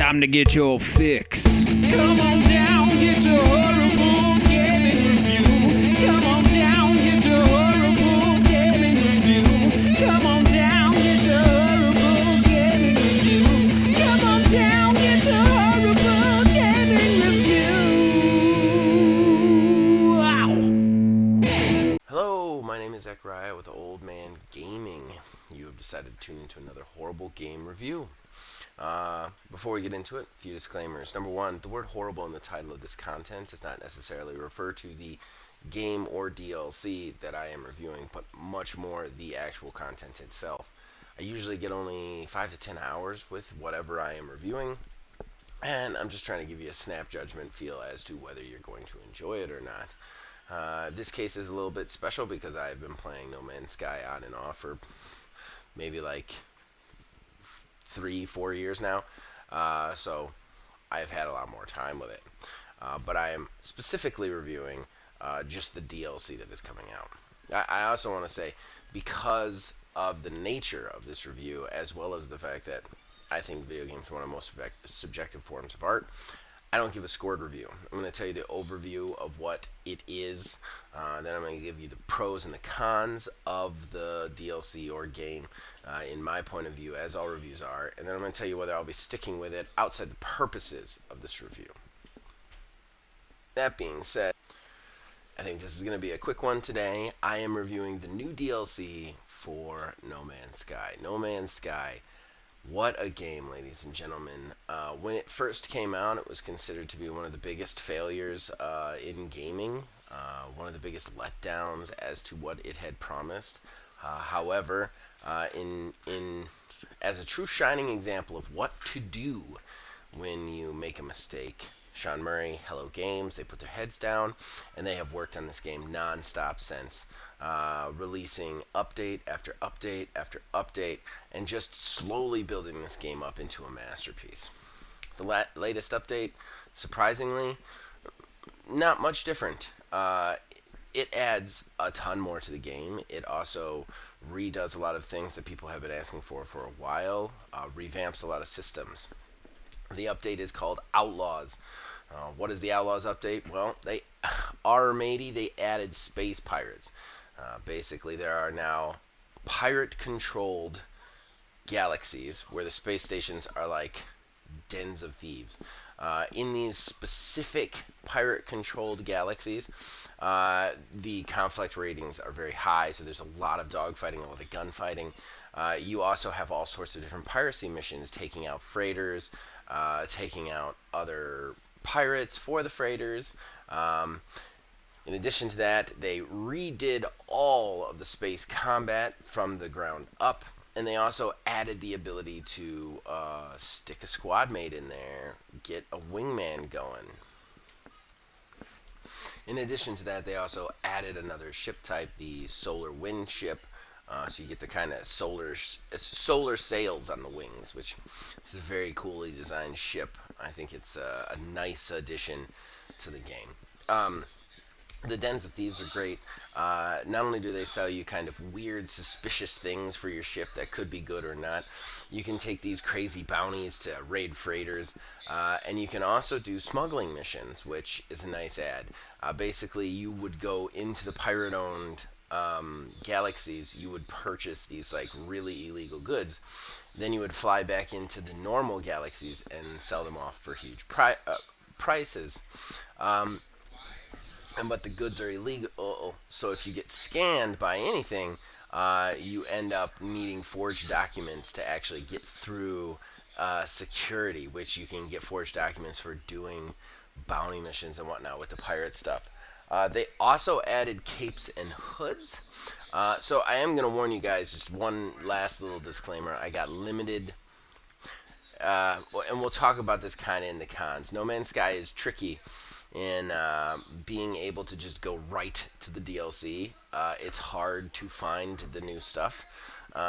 time to get your fix. Come on down, get your horrible gaming review. Come on down, get your horrible gaming review. Come on down, get your horrible gaming review. Come on down, get your horrible gaming review. Wow. Hello, my name is Zachariah with Old Man Gaming. You have decided to tune into another horrible game review. Before we get into it, a few disclaimers. Number one, the word horrible in the title of this content does not necessarily refer to the game or DLC that I am reviewing, but much more the actual content itself. I usually get only 5 to 10 hours with whatever I am reviewing, and I'm just trying to give you a snap judgment feel as to whether you're going to enjoy it or not. This case is a little bit special because I've been playing No Man's Sky on and off for maybe like 3-4 years now, so I've had a lot more time with it. But I am specifically reviewing just the DLC that is coming out. I also want to say, because of the nature of this review, as well as the fact that I think video games are one of the most subjective forms of art, I don't give a scored review. I'm going to tell you the overview of what it is. Then I'm going to give you the pros and the cons of the DLC or game, in my point of view, as all reviews are. And then I'm going to tell you whether I'll be sticking with it outside the purposes of this review. That being said, I think this is going to be a quick one today. I am reviewing the new DLC for No Man's Sky. No Man's Sky. What a game, ladies and gentlemen. When it first came out, it was considered to be one of the biggest failures in gaming, one of the biggest letdowns as to what it had promised. However, as a true shining example of what to do when you make a mistake, Sean Murray, Hello Games, they put their heads down, and they have worked on this game non-stop since, releasing update after update after update, and just slowly building this game up into a masterpiece. The latest update, surprisingly, not much different. It adds a ton more to the game. It also redoes a lot of things that people have been asking for a while, revamps a lot of systems. The update is called Outlaws. What is the Outlaws update? Well, they added space pirates. Basically, there are now pirate-controlled galaxies where the space stations are like dens of thieves. In these specific pirate-controlled galaxies, the conflict ratings are very high, so there's a lot of dogfighting, a lot of gunfighting. You also have all sorts of different piracy missions, taking out freighters, taking out other pirates for the freighters. In addition to that, they redid all of the space combat from the ground up, and they also added the ability to stick a squad mate in there, get a wingman going. In addition to that, they also added another ship type, the solar wind ship, so you get the kind of solar sails on the wings, which is a very coolly designed ship. I think it's a nice addition to the game. The dens of thieves are great. Not only do they sell you kind of weird, suspicious things for your ship that could be good or not, you can take these crazy bounties to raid freighters, and you can also do smuggling missions, which is a nice add. Basically, you would go into the pirate-owned galaxies, you would purchase these like really illegal goods. Then you would fly back into the normal galaxies and sell them off for huge prices. But the goods are illegal, so if you get scanned by anything, you end up needing forged documents to actually get through security, which you can get forged documents for doing bounty missions and whatnot with the pirate stuff. They also added capes and hoods. So I am going to warn you guys, just one last little disclaimer. I got limited, and we'll talk about this kind of in the cons. No Man's Sky is tricky in being able to just go right to the DLC. It's hard to find the new stuff.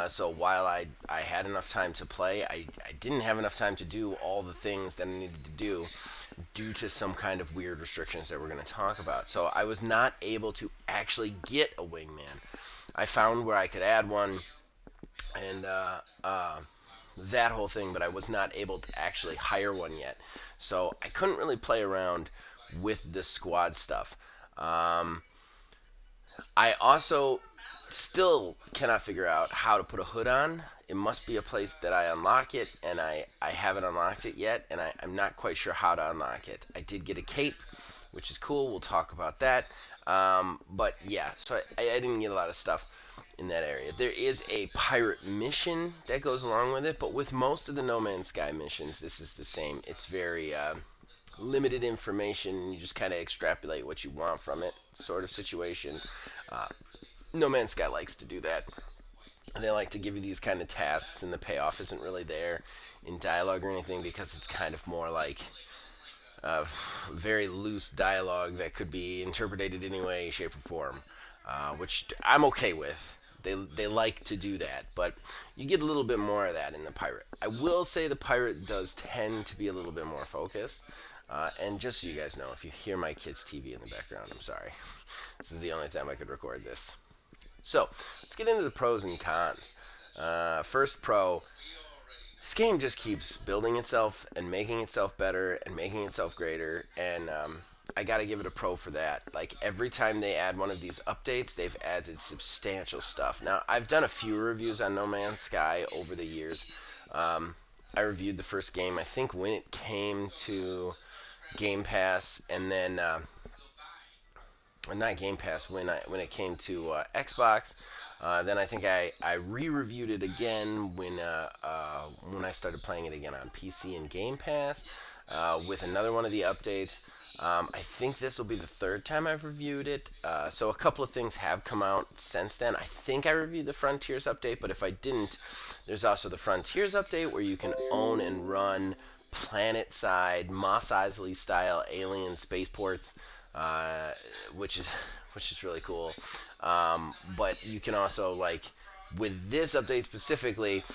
So while I had enough time to play, I didn't have enough time to do all the things that I needed to do due to some kind of weird restrictions that we're going to talk about. So I was not able to actually get a wingman. I found where I could add one, and that whole thing, but I was not able to actually hire one yet. So I couldn't really play around with the squad stuff. Um, I also still cannot figure out how to put a hood on. It must be a place that I unlock it, and I haven't unlocked it yet, and I'm not quite sure how to unlock it. I did get a cape, which is cool. We'll talk about that. But yeah, so I didn't get a lot of stuff in that area. There is a pirate mission that goes along with it, but with most of the No Man's Sky missions, this is the same. It's very limited information. You just kind of extrapolate what you want from it, sort of situation. Uh, no Man's Sky likes to do that. They like to give you these kind of tasks, and the payoff isn't really there in dialogue or anything because it's kind of more like very loose dialogue that could be interpreted in any way, shape, or form, which I'm okay with. They like to do that, but you get a little bit more of that in the pirate. I will say the pirate does tend to be a little bit more focused. And just so you guys know, if you hear my kids' TV in the background, I'm sorry. This is the only time I could record this. So let's get into the pros and cons. First pro, this game just keeps building itself and making itself better and making itself greater, and I gotta give it a pro for that. Like every time they add one of these updates, they've added substantial stuff. Now I've done a few reviews on No Man's Sky over the years. I reviewed the first game, I think, when it came to Game Pass, and then not Game Pass when it came to Xbox. Then I think I re-reviewed it again when I started playing it again on PC and Game Pass with another one of the updates. I think this will be the third time I've reviewed it. So a couple of things have come out since then. I think I reviewed the Frontiers update, but if I didn't, there's also the Frontiers update where you can own and run planet-side, Mos Eisley style alien spaceports, uh, which is which is really cool. But you can also like with this update specifically,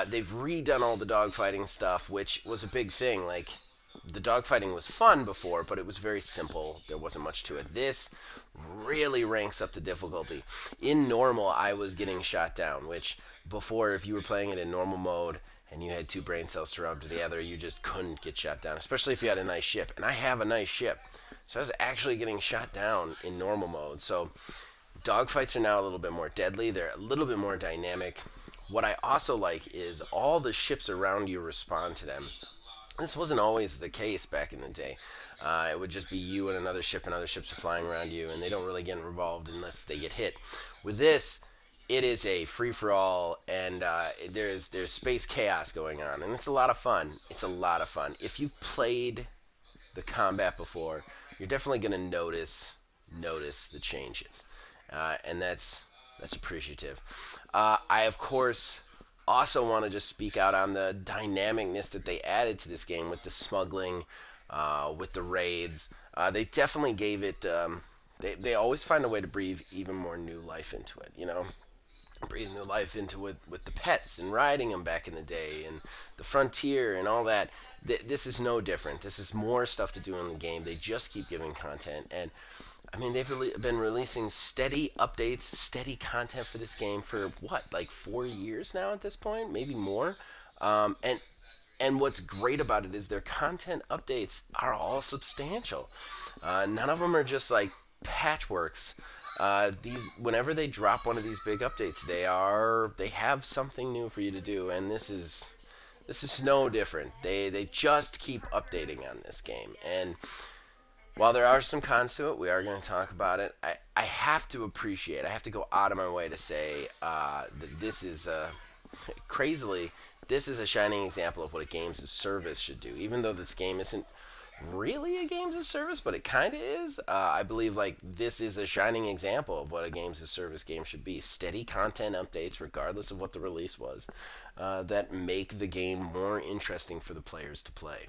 they've redone all the dogfighting stuff, which was a big thing. Like the dogfighting was fun before, but it was very simple. There wasn't much to it. This really ranks up the difficulty. In normal, I was getting shot down, which before, if you were playing it in normal mode and you had two brain cells to rub together, you just couldn't get shot down, especially if you had a nice ship. And I have a nice ship. So I was actually getting shot down in normal mode. So dogfights are now a little bit more deadly. They're a little bit more dynamic. What I also like is all the ships around you respond to them. This wasn't always the case back in the day. It would just be you and another ship, and other ships are flying around you, and they don't really get involved unless they get hit. With this, it is a free for all, and there's space chaos going on, and it's a lot of fun. It's a lot of fun. If you've played the combat before, you're definitely going to notice the changes, and that's appreciative. I of course also want to just speak out on the dynamicness that they added to this game with the smuggling, with the raids. They definitely gave it. They always find a way to breathe even more new life into it. You know, breathe new life into it with the pets and riding them back in the day and the frontier and all that. This is no different. This is more stuff to do in the game. They just keep giving content, and I mean they've been releasing steady updates, steady content for this game for what, like 4 years now at this point, maybe more. And what's great about it is their content updates are all substantial. None of them are just like patchworks. These whenever they drop one of these big updates, they have something new for you to do, and this is no different. They just keep updating on this game, and while there are some cons to it, we are going to talk about it. I have to appreciate. I have to go out of my way to say that this is crazily. This is a shining example of what a games as service should do. Even though this game isn't really a games as service, but it kind of is. I believe like this is a shining example of what a games as service game should be. Steady content updates, regardless of what the release was, that make the game more interesting for the players to play.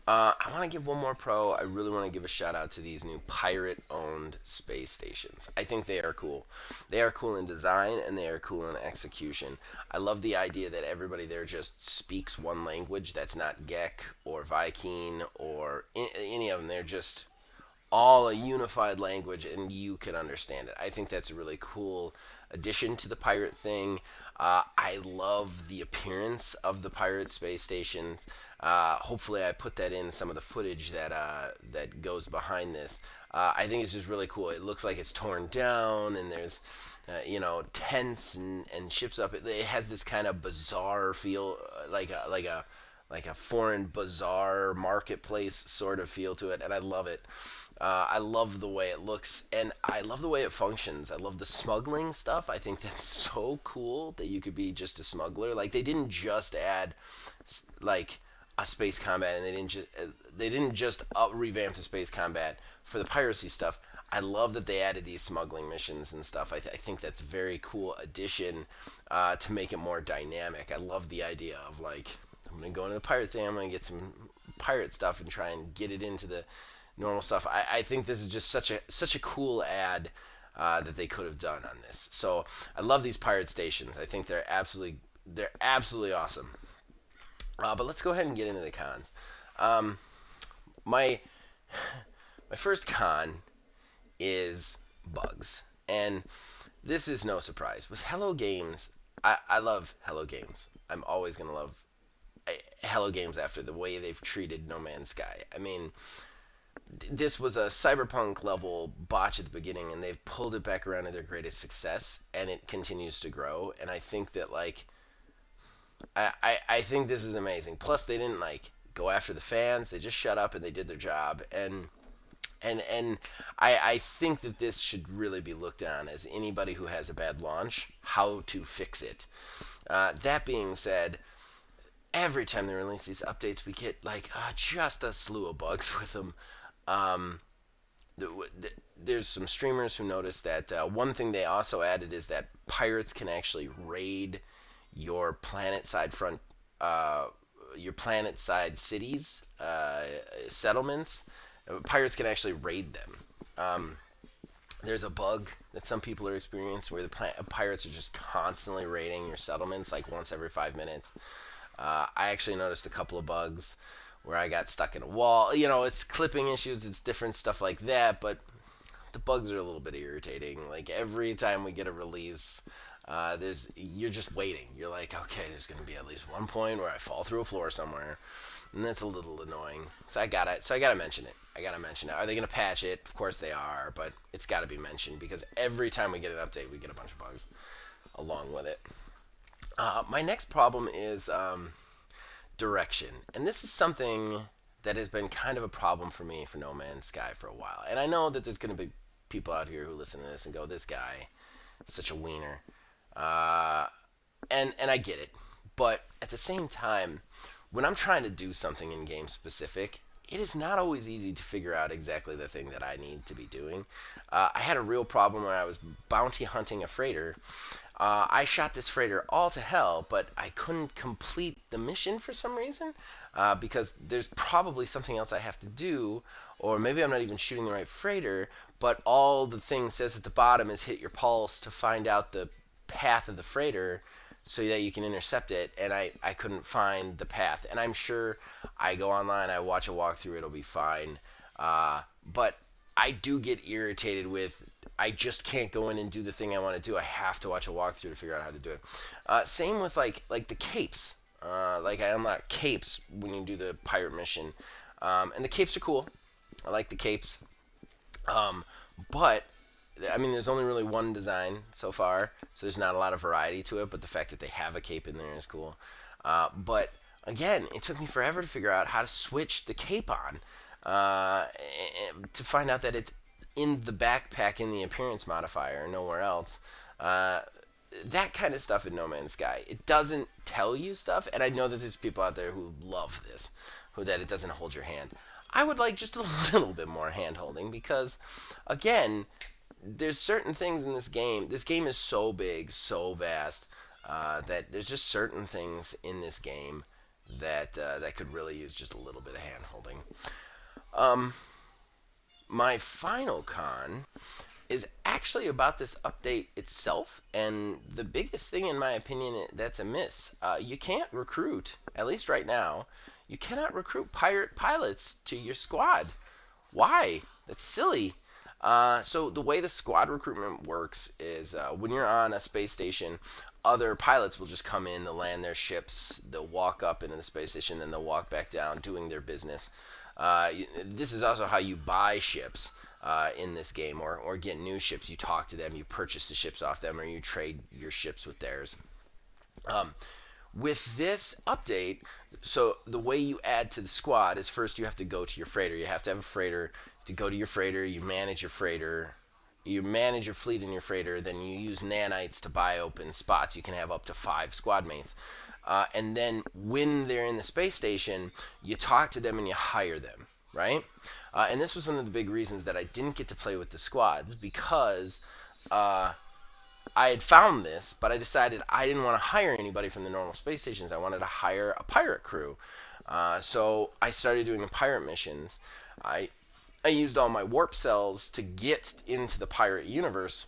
I want to give one more pro. I really want to give a shout out to these new pirate owned space stations. I think they are cool. They are cool in design and they are cool in execution. I love the idea that everybody there just speaks one language that's not Gek or Viking or any of them. They're just all a unified language and you can understand it. I think that's a really cool addition to the pirate thing. I love the appearance of the pirate space stations. Hopefully, I put that in some of the footage that goes behind this. I think it's just really cool. It looks like it's torn down, and there's tents and ships up. It has this kind of bizarre feel, like a foreign bazaar marketplace sort of feel to it, and I love it. I love the way it looks, and I love the way it functions. I love the smuggling stuff. I think that's so cool that you could be just a smuggler. Like they didn't just add like a space combat, and they didn't just revamp the space combat for the piracy stuff. I love that they added these smuggling missions and stuff. I think that's a very cool addition to make it more dynamic. I love the idea of like I'm gonna go into the pirate thing. I'm gonna get some pirate stuff and try and get it into the normal stuff. I think this is just such a cool ad that they could have done on this. So I love these pirate stations. I think they're absolutely awesome. But let's go ahead and get into the cons. My my first con is bugs, and this is no surprise. With Hello Games, I love Hello Games. I'm always gonna love Hello Games after the way they've treated No Man's Sky. I mean, this was a cyberpunk level botch at the beginning, and they've pulled it back around to their greatest success, and it continues to grow. And I think that like I think this is amazing. Plus, they didn't like go after the fans; they just shut up and they did their job. And I think that this should really be looked on as anybody who has a bad launch, how to fix it. That being said, every time they release these updates, we get like just a slew of bugs with them. Um, there's some streamers who noticed that one thing they also added is that pirates can actually raid your planet side front, uh, your planet side cities, settlements. Pirates can actually raid them. Um, there's a bug that some people are experiencing where the pirates are just constantly raiding your settlements like once every 5 minutes. I actually noticed a couple of bugs where I got stuck in a wall. It's clipping issues, it's different stuff like that, but the bugs are a little bit irritating. Like every time we get a release, you're just waiting. You're like, okay, there's gonna be at least one point where I fall through a floor somewhere, and that's a little annoying. So I gotta mention it. I gotta mention it. Are they gonna patch it? Of course they are, but it's gotta be mentioned because every time we get an update, we get a bunch of bugs along with it. My next problem is direction, and this is something that has been kind of a problem for me for No Man's Sky for a while. And I know that there's going to be people out here who listen to this and go, "This guy is such a wiener," uh, and I get it, but at the same time, when I'm trying to do something in game specific, it is not always easy to figure out exactly the thing that I need to be doing. I had a real problem where I was bounty hunting a freighter. I shot this freighter all to hell, but I couldn't complete the mission for some reason because there's probably something else I have to do, or maybe I'm not even shooting the right freighter, but all the thing says at the bottom is hit your pulse to find out the path of the freighter so that you can intercept it, and I couldn't find the path. And I'm sure I go online, I watch a walkthrough, it'll be fine. But I do get irritated with I just can't go in and do the thing I want to do. I have to watch a walkthrough to figure out how to do it. Same with like the capes. Like I unlock capes when you do the pirate mission, and the capes are cool. I like the capes, but I mean, there's only really one design so far, so there's not a lot of variety to it. But the fact that they have a cape in there is cool. But again, it took me forever to figure out how to switch the cape on, to find out that it's in the backpack in the appearance modifier, nowhere else. That kind of stuff in No Man's Sky. It doesn't tell you stuff, and I know that there's people out there who love this, who that it doesn't hold your hand. I would like just a little bit more hand holding because, again, there's certain things in this game. This game is so big, so vast, that there's just certain things in this game that could really use just a little bit of hand holding. My final con is actually about this update itself, and the biggest thing, in my opinion, that's amiss. You can't recruit, at least right now, you cannot recruit pirate pilots to your squad. Why? That's silly. So the way the squad recruitment works is when you're on a space station, other pilots will just come in, they'll land their ships, they'll walk up into the space station, then they'll walk back down doing their business. This is also how you buy ships in this game, or get new ships. You talk to them, you purchase the ships off them, or you trade your ships with theirs. With this update, so the way you add to the squad is first you have to go to your freighter. You have to have a freighter. To go to your freighter, you manage your freighter. You manage your fleet in your freighter, then you use nanites to buy open spots. You can have up to 5 squad mates. And then when they're in the space station, you talk to them and you hire them, right? And this was one of the big reasons that I didn't get to play with the squads, because I had found this, but I decided I didn't want to hire anybody from the normal space stations. I wanted to hire a pirate crew. So I started doing pirate missions. I used all my warp cells to get into the pirate universe,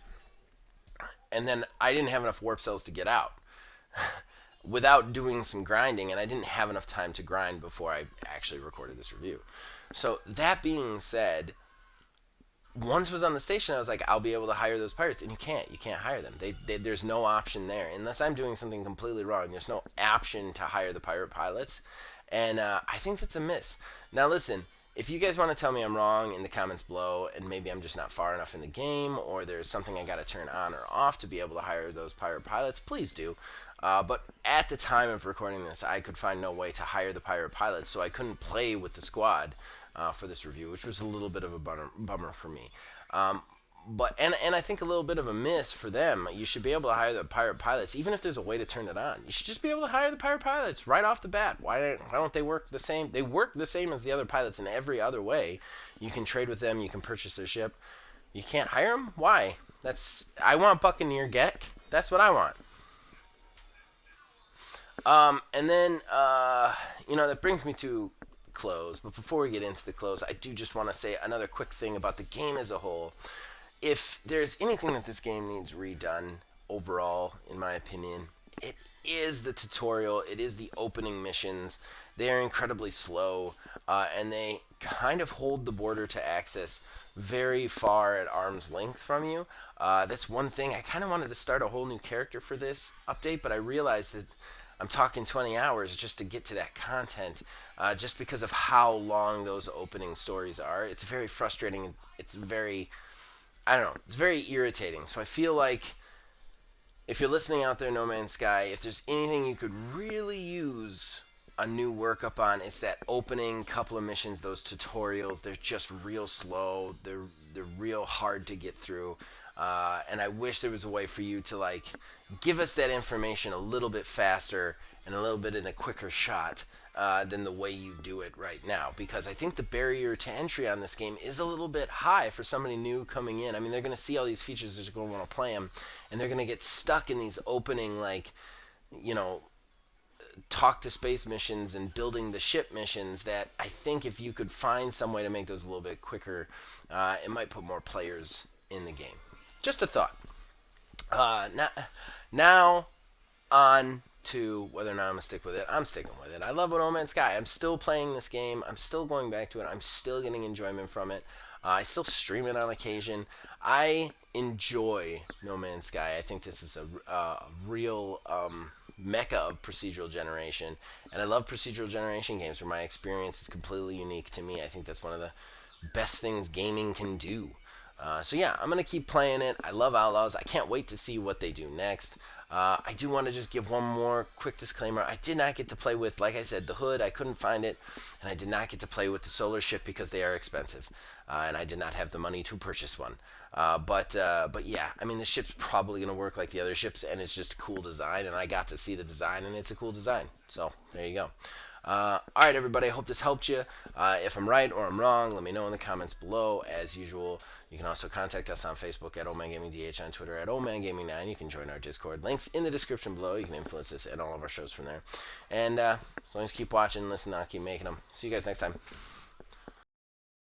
and then I didn't have enough warp cells to get out without doing some grinding, and I didn't have enough time to grind before I actually recorded this review. So that being said, once I was on the station, I was like, I'll be able to hire those pirates, and you can't hire them. There's no option there unless I'm doing something completely wrong. There's no option to hire the pirate pilots, and I think that's a miss. Now listen, if you guys want to tell me I'm wrong in the comments below, and maybe I'm just not far enough in the game, or there's something I got to turn on or off to be able to hire those pirate pilots, please do. But at the time of recording this, I could find no way to hire the pirate pilots, so I couldn't play with the squad for this review, which was a little bit of a bummer for me. But I think a little bit of a miss for them. You should be able to hire the pirate pilots, even if there's a way to turn it on. You should just be able to hire the pirate pilots right off the bat. Why don't they work the same? They work the same as the other pilots in every other way. You can trade with them. You can purchase their ship. You can't hire them? Why? I want Buccaneer Geck. That's what I want. And then that brings me to close. But before we get into the close, I do just want to say another quick thing about the game as a whole. If there's anything that this game needs redone overall, in my opinion, it is the tutorial. It is the opening missions. They are incredibly slow, and they kind of hold the border to access very far at arm's length from you. That's one thing. I kind of wanted to start a whole new character for this update, but I realized that I'm talking 20 hours just to get to that content, just because of how long those opening stories are. It's very frustrating. It's very, I don't know, it's very irritating. So I feel like if you're listening out there, No Man's Sky, if there's anything you could really use a new workup on, it's that opening couple of missions, those tutorials. They're just real slow. They're real hard to get through. And I wish there was a way for you to give us that information a little bit faster and a little bit in a quicker shot than the way you do it right now. Because I think the barrier to entry on this game is a little bit high for somebody new coming in. I mean, they're going to see all these features, they're going to want to play them, and they're going to get stuck in these opening, talk to space missions and building the ship missions that I think if you could find some way to make those a little bit quicker, it might put more players in the game. Just a thought. Now on to whether or not I'm going to stick with it. I'm sticking with it. I love No Man's Sky. I'm still playing this game. I'm still going back to it. I'm still getting enjoyment from it. I still stream it on occasion. I enjoy No Man's Sky. I think this is a real mecca of procedural generation. And I love procedural generation games where my experience is completely unique to me. I think that's one of the best things gaming can do. So yeah, I'm going to keep playing it. I love Outlaws. I can't wait to see what they do next. I do want to just give one more quick disclaimer. I did not get to play with, like I said, the Hood. I couldn't find it. And I did not get to play with the Solar Ship because they are expensive. And I did not have the money to purchase one. But yeah, I mean, the ship's probably going to work like the other ships, and it's just a cool design. And I got to see the design, and it's a cool design. So there you go. Alright, everybody, I hope this helped you. If I'm right or I'm wrong, let me know in the comments below. As usual, you can also contact us on Facebook at OldManGamingDH, on Twitter at OldManGaming9. You can join our Discord. Links in the description below. You can influence us and all of our shows from there. And as long as you keep watching and listening, I'll keep making them. See you guys next time.